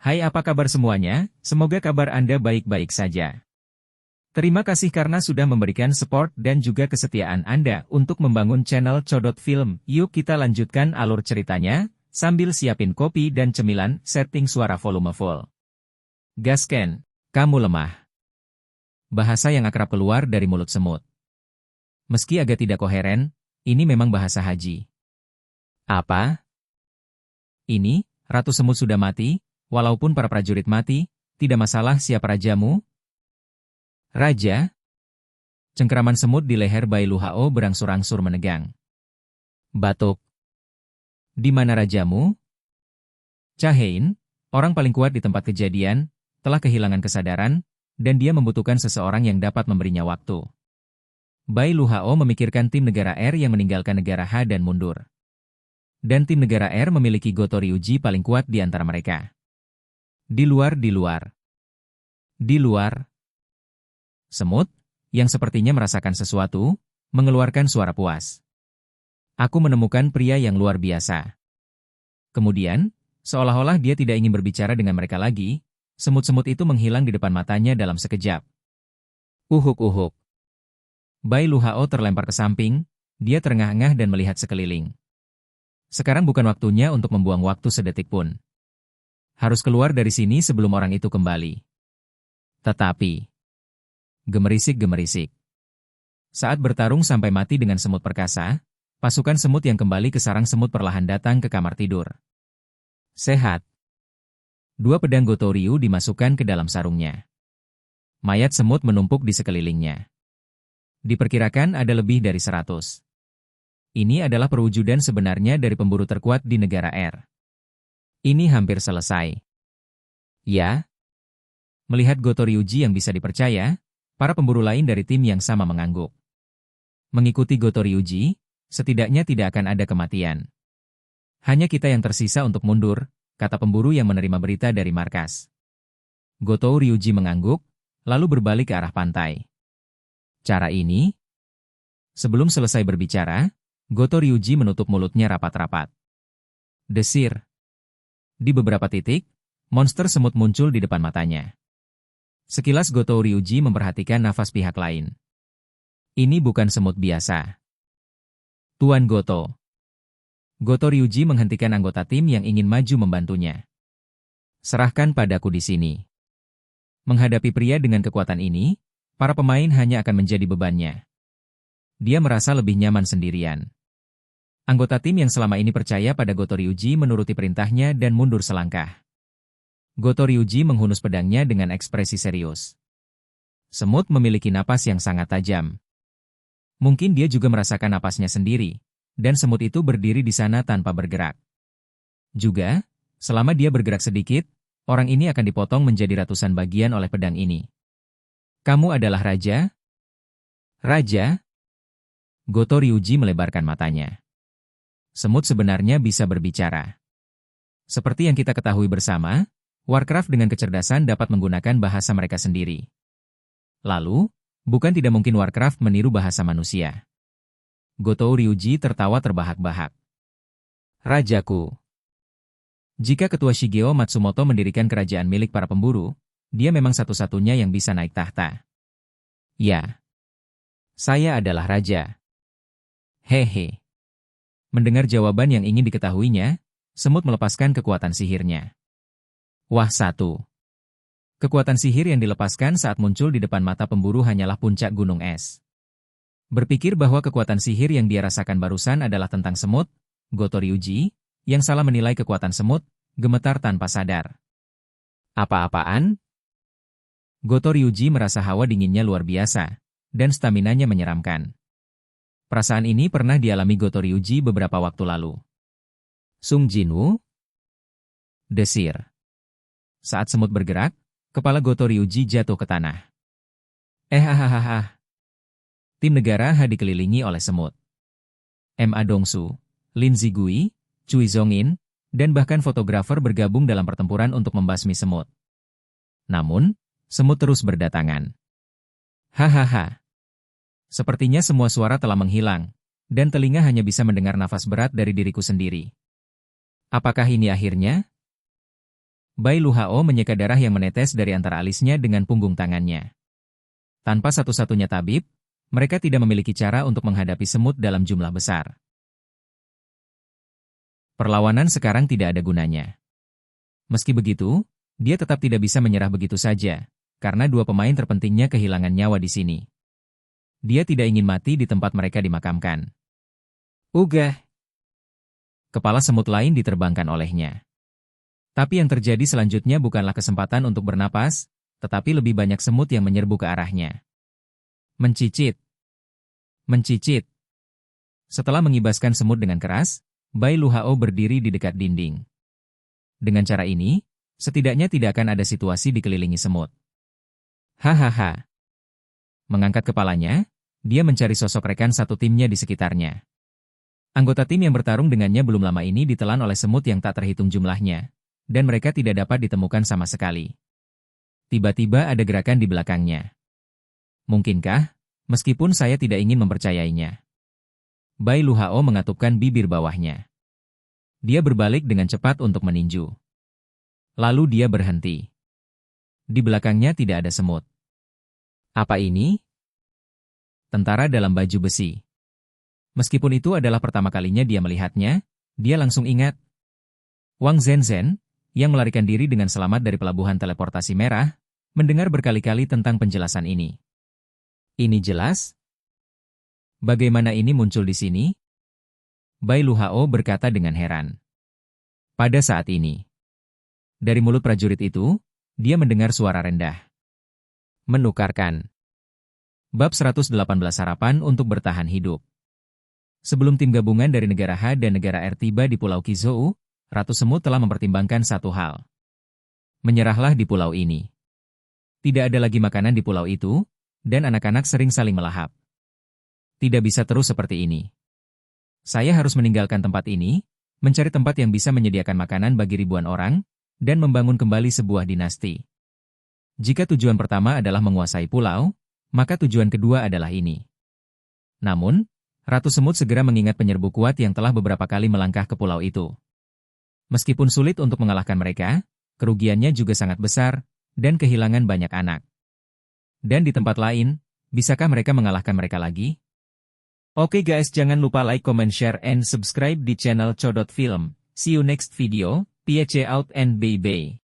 Hai, apa kabar semuanya? Semoga kabar Anda baik-baik saja. Terima kasih karena sudah memberikan support dan juga kesetiaan Anda untuk membangun channel Codot Film. Yuk kita lanjutkan alur ceritanya, sambil siapin kopi dan cemilan, setting suara volume full. Gasken, kamu lemah. Bahasa yang akrab keluar dari mulut semut. Meski agak tidak koheren, ini memang bahasa Haji. Apa? Ini, Ratu Semut sudah mati? Walaupun para prajurit mati, tidak masalah siapa rajamu? Raja? Cengkeraman semut di leher Bai Lu Hao berangsur-angsur menegang. Batuk. Di mana rajamu? Cahein, orang paling kuat di tempat kejadian, telah kehilangan kesadaran, dan dia membutuhkan seseorang yang dapat memberinya waktu. Bai Lu Hao memikirkan tim negara R yang meninggalkan negara H dan mundur. Dan tim negara R memiliki Goto Ryuji paling kuat di antara mereka. Di luar. Semut, yang sepertinya merasakan sesuatu, mengeluarkan suara puas. Aku menemukan pria yang luar biasa. Kemudian, seolah-olah dia tidak ingin berbicara dengan mereka lagi, semut-semut itu menghilang di depan matanya dalam sekejap. Uhuk. Bai Lu Hao terlempar ke samping, dia terengah-engah dan melihat sekeliling. Sekarang bukan waktunya untuk membuang waktu sedetik pun. Harus keluar dari sini sebelum orang itu kembali. Tetapi, gemerisik. Saat bertarung sampai mati dengan semut perkasa, pasukan semut yang kembali ke sarang semut perlahan datang ke kamar tidur. Sehat. 2 pedang Goto Ryu dimasukkan ke dalam sarungnya. Mayat semut menumpuk di sekelilingnya. Diperkirakan ada lebih dari 100. Ini adalah perwujudan sebenarnya dari pemburu terkuat di negara R. Ini hampir selesai. Ya. Melihat Goto Ryuji yang bisa dipercaya, para pemburu lain dari tim yang sama mengangguk. Mengikuti Goto Ryuji, setidaknya tidak akan ada kematian. Hanya kita yang tersisa untuk mundur, kata pemburu yang menerima berita dari markas. Goto Ryuji mengangguk, lalu berbalik ke arah pantai. Cara ini? Sebelum selesai berbicara, Goto Ryuji menutup mulutnya rapat-rapat. Desir. Di beberapa titik, monster semut muncul di depan matanya. Sekilas Goto Ryuji memperhatikan nafas pihak lain. Ini bukan semut biasa. Tuan Goto. Goto Ryuji menghentikan anggota tim yang ingin maju membantunya. Serahkan padaku di sini. Menghadapi pria dengan kekuatan ini, para pemain hanya akan menjadi bebannya. Dia merasa lebih nyaman sendirian. Anggota tim yang selama ini percaya pada Goto Ryuji menuruti perintahnya dan mundur selangkah. Goto Ryuji menghunus pedangnya dengan ekspresi serius. Semut memiliki napas yang sangat tajam. Mungkin dia juga merasakan napasnya sendiri, dan semut itu berdiri di sana tanpa bergerak. Juga, selama dia bergerak sedikit, orang ini akan dipotong menjadi ratusan bagian oleh pedang ini. Kamu adalah raja? Raja? Goto Ryuji melebarkan matanya. Semut sebenarnya bisa berbicara. Seperti yang kita ketahui bersama, Warcraft dengan kecerdasan dapat menggunakan bahasa mereka sendiri. Lalu, bukan tidak mungkin Warcraft meniru bahasa manusia. Goto Ryuji tertawa terbahak-bahak. Rajaku. Jika Ketua Shigeo Matsumoto mendirikan kerajaan milik para pemburu, dia memang satu-satunya yang bisa naik tahta. Ya. Saya adalah raja. Hehe. Mendengar jawaban yang ingin diketahuinya, semut melepaskan kekuatan sihirnya. Wah, satu. Kekuatan sihir yang dilepaskan saat muncul di depan mata pemburu hanyalah puncak gunung es. Berpikir bahwa kekuatan sihir yang dia rasakan barusan adalah tentang semut, Goto Ryuji, yang salah menilai kekuatan semut, gemetar tanpa sadar. Apa-apaan? Goto Ryuji merasa hawa dinginnya luar biasa, dan staminanya menyeramkan. Perasaan ini pernah dialami Goto Ryuji beberapa waktu lalu. Sung Jinwoo? Desir. Saat semut bergerak, kepala Goto Ryuji jatuh ke tanah. Hahaha. Tim negara H dikelilingi oleh semut. Ma Dongsu, Lin Zigui, Cui Zongin, dan bahkan fotografer bergabung dalam pertempuran untuk membasmi semut. Namun, semut terus berdatangan. Hahaha. Sepertinya semua suara telah menghilang, dan telinga hanya bisa mendengar nafas berat dari diriku sendiri. Apakah ini akhirnya? Bai Luhao menyeka darah yang menetes dari antara alisnya dengan punggung tangannya. Tanpa satu-satunya tabib, mereka tidak memiliki cara untuk menghadapi semut dalam jumlah besar. Perlawanan sekarang tidak ada gunanya. Meski begitu, dia tetap tidak bisa menyerah begitu saja, karena dua pemain terpentingnya kehilangan nyawa di sini. Dia tidak ingin mati di tempat mereka dimakamkan. Ugah! Kepala semut lain diterbangkan olehnya. Tapi yang terjadi selanjutnya bukanlah kesempatan untuk bernapas, tetapi lebih banyak semut yang menyerbu ke arahnya. Mencicit. Mencicit. Setelah mengibaskan semut dengan keras, Bai Luhao berdiri di dekat dinding. Dengan cara ini, setidaknya tidak akan ada situasi dikelilingi semut. Hahaha. Mengangkat kepalanya, dia mencari sosok rekan satu timnya di sekitarnya. Anggota tim yang bertarung dengannya belum lama ini ditelan oleh semut yang tak terhitung jumlahnya, dan mereka tidak dapat ditemukan sama sekali. Tiba-tiba ada gerakan di belakangnya. Mungkinkah, meskipun saya tidak ingin mempercayainya? Bai Luhao mengatupkan bibir bawahnya. Dia berbalik dengan cepat untuk meninju. Lalu dia berhenti. Di belakangnya tidak ada semut. Apa ini? Tentara dalam baju besi. Meskipun itu adalah pertama kalinya dia melihatnya, dia langsung ingat. Wang Zhenzhen, yang melarikan diri dengan selamat dari pelabuhan teleportasi merah, mendengar berkali-kali tentang penjelasan ini. Ini jelas? Bagaimana ini muncul di sini? Bai Luhao berkata dengan heran. Pada saat ini, dari mulut prajurit itu, dia mendengar suara rendah. Menukarkan. Bab 118 Harapan untuk bertahan hidup. Sebelum tim gabungan dari negara H dan negara R tiba di Pulau Qizhou, Ratu Semut telah mempertimbangkan satu hal. Menyerahlah di pulau ini. Tidak ada lagi makanan di pulau itu, dan anak-anak sering saling melahap. Tidak bisa terus seperti ini. Saya harus meninggalkan tempat ini, mencari tempat yang bisa menyediakan makanan bagi ribuan orang, dan membangun kembali sebuah dinasti. Jika tujuan pertama adalah menguasai pulau, maka tujuan kedua adalah ini. Namun, Ratu Semut segera mengingat penyerbu kuat yang telah beberapa kali melangkah ke pulau itu. Meskipun sulit untuk mengalahkan mereka, kerugiannya juga sangat besar, dan kehilangan banyak anak. Dan di tempat lain, bisakah mereka mengalahkan mereka lagi? Oke guys, jangan lupa like, comment, share, and subscribe di channel Codot Film. See you next video, PHC out and bye-bye.